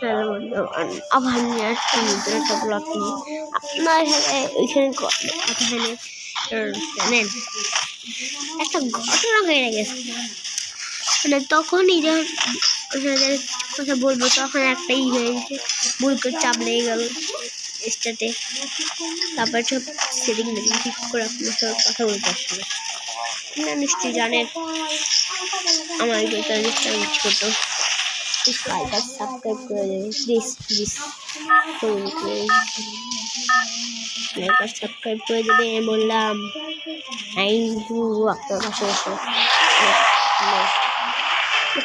Hello বন্ধুগণ, আবার নিয়ে আসছি নতুন একটা ব্লগ নিয়ে। আপনার ওইখানে জানেন একটা ঘটনা হয়ে গেছে, মানে তখনই কথা বলবো তখন একটাই হয়ে গেছে, ভুল করে চাপ লেগে গেল স্টার্টে। তারপর সব সেটিং ঠিক করে আপনার সাথে কথা বলতে আসলে না, নিশ্চয়ই জানেন আমার চ্যানেল ছোট, লাইক আর সাবস্ক্রাইব করে দেবেন প্লিজ লাইক আর সাবস্ক্রাইব করে দেবে বললাম। Thank you. আপনার পাশে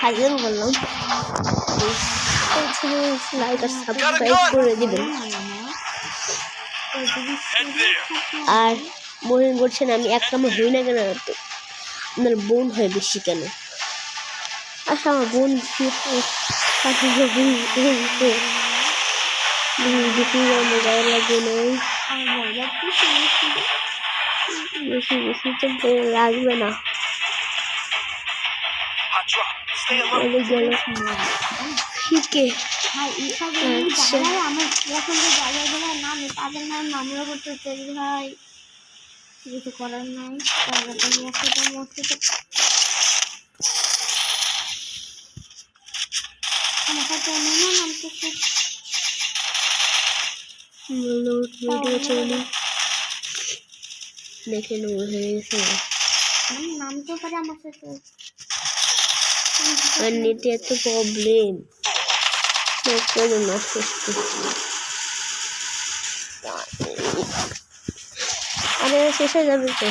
ফাইজল বললাম, লাইক আর সাবস্ক্রাইব করে দেবেন। আর মনে করছেন আমি এক নম্বর হই না কেন, আপনার বোন হয় বেশি কেন? আচ্ছা, আমার বোন গায়ে লাগে নেই, বেশি বেশি তো লাগবে না। গেল শিখে আমার পছন্দের জায়গাগুলোর নাম তাদের নামও করতে চাই ভাই, কিছু করার নাই। দেখে নেবো হয়ে গেছে নামতেও পারে আমার সাথে। নেটে এত প্রবলেম, আরে শেষ হয়ে যাবে তো।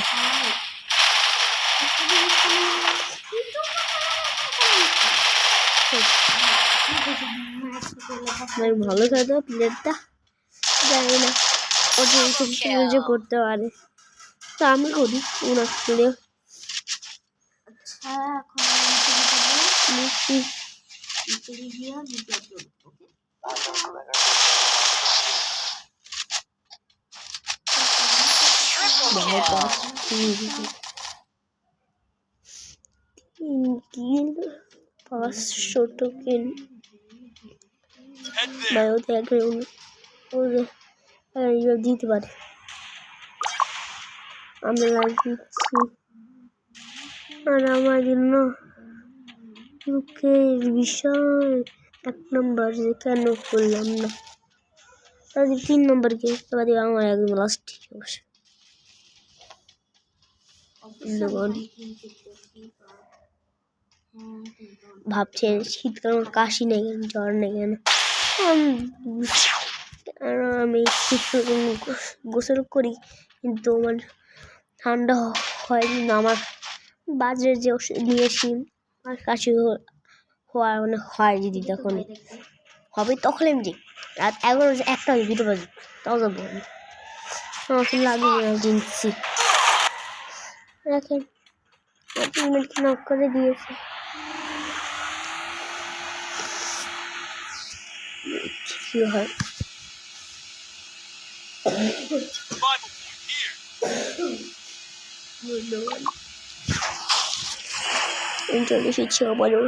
ভালো খেলো প্লেয়ারটা, জানি না ওটা করতে পারে, তো আমি করি ওরা প্লেয়ার। আচ্ছা, দিতে পারে। আমরা লাইক দিচ্ছি, আর আমার জন্য দুঃখের বিষয় 1 নম্বর যে কেন করলাম না, 3 নম্বর কে আমার একদম লাস্ট অবশ্য। ভাবছেন শীতকাল কাশি নেই কেন, জ্বর নেই কেন? আমি গোসল করি কিন্তু আমার ঠান্ডা হয়নি না। আমার বাজারে যে ওষুধ নিয়েছি আর কাশি হওয়া মানে হয় যদি তখন হবে, তখন আমি যাই রাত 11 বাজে, 1টা বাজে, 2টো বাজে, তাও যাবো আমি। আমাকে লাগিয়ে জিনছি রাখেন, নক করে দিয়েছে। কি হয় চলে এসেছি আবারও।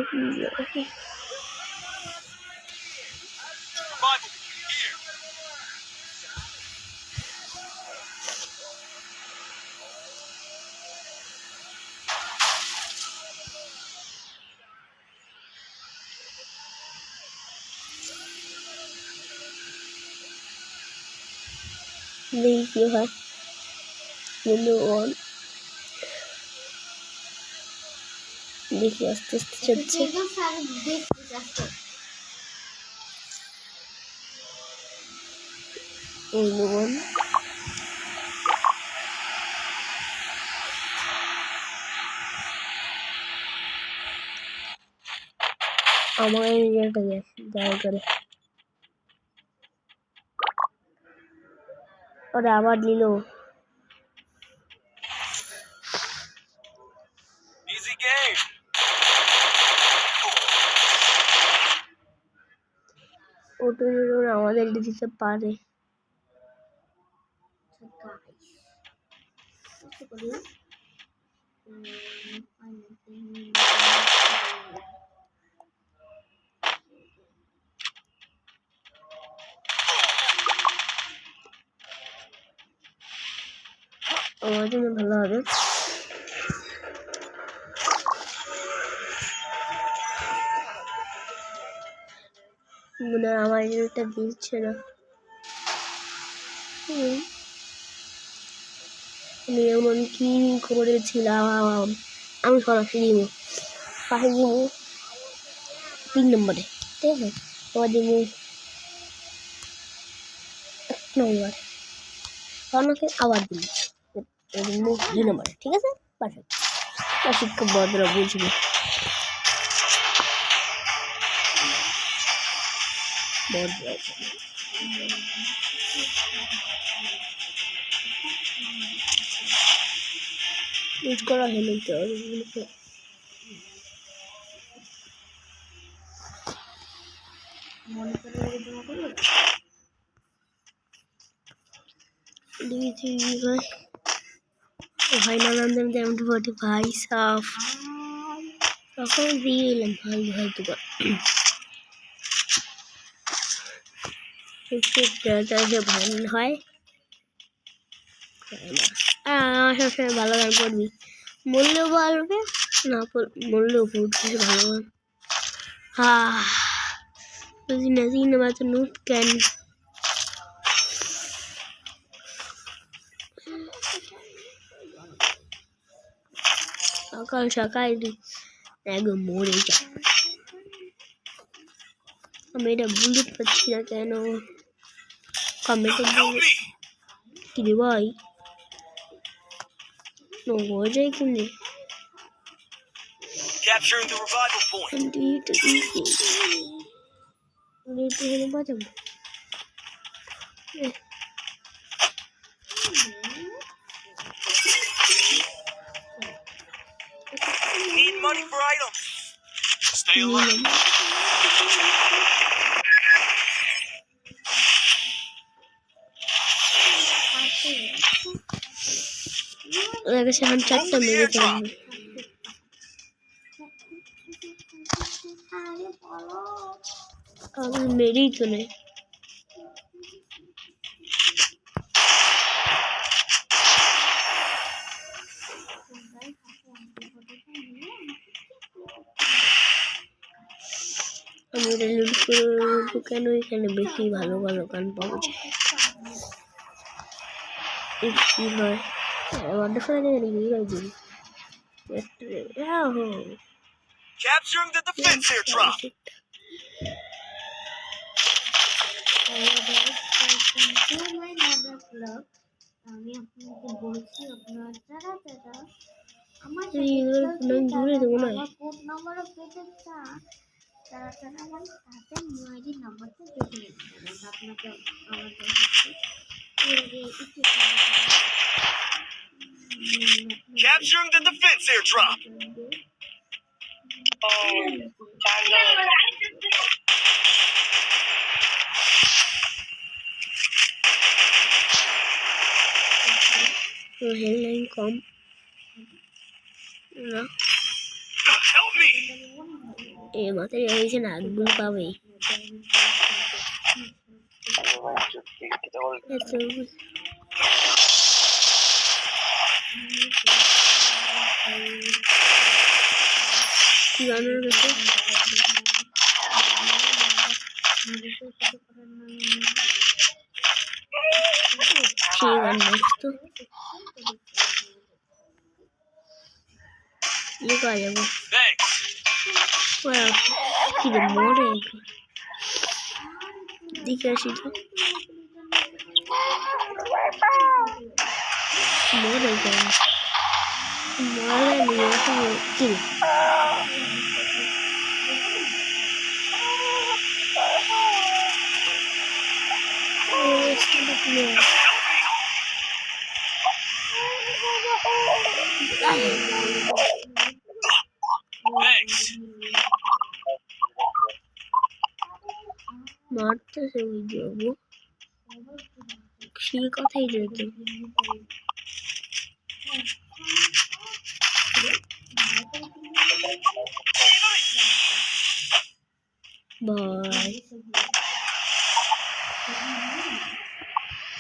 দেখি কি হয়। দেখি আস্তে আস্তে চলছে। আমার রেজাল্টটা দয়া করে। ওরা আবার নিল। ওটা আমাদের দিতে পারে। আমার জন্য ভালো হবে। মনে হয় আমার এটা দিচ্ছে না। আমি এমন কি করেছিলাম, আমি সরাসরি দিব পাশে দিব 3 নম্বরে, ঠিক আছে? আবার দিব 1 নম্বর, আমাকে আবার দিব 2 নম্বরে, ঠিক আছে? পারফেক্ট। শিক্ষক বদরা বুঝবে। ইউজ করা হলো তো ভাই নানন্দন বটি ভাই সাফ তখন দিয়ে এলাম ভাই ভাই তো ভাই হয় আমার সবসময় ভালো গান পড়বি, মরলেও বলবে না মরলেও পড়বি ভালো গান। বুঝি না সিনেমা তো নুট কেন সকাল সকাল একদম মরে যায়। আমি এটা বুঝতে পারছি না কেন। কমেন্টে কি রে ভাই হয়ে যায় কিনে Capturing the revival point. Need money for items. Stay alert. Like I said, I'm checked on the मेरी तो नहीं मेरे কেন এখানে বেশি ভালো ভালো গান পাওয়া যায়। কি হয় wonderful Capturing the defense airdrop. আমি আপনাকে বলছি আপনারা যারা যারা আমার কোড নাম্বারও পেতে চান তারা তারা আমার সাথে মুআইডি নাম্বারটা দেখে নিতে পারেন। আপনাকে আমাদের Capturing the defense airdrop. headline com না Help me. এই মাথায় হয়েছে না আগুন পাবে কি গানের গেছে সেই গান মস্ত ये कहा जाएगा कि मोरे दिख रहा है मोरे क्या मोरे नहीं तो कि Thanks. मारते से वीडियो वो ठीक কথাই যেত बाय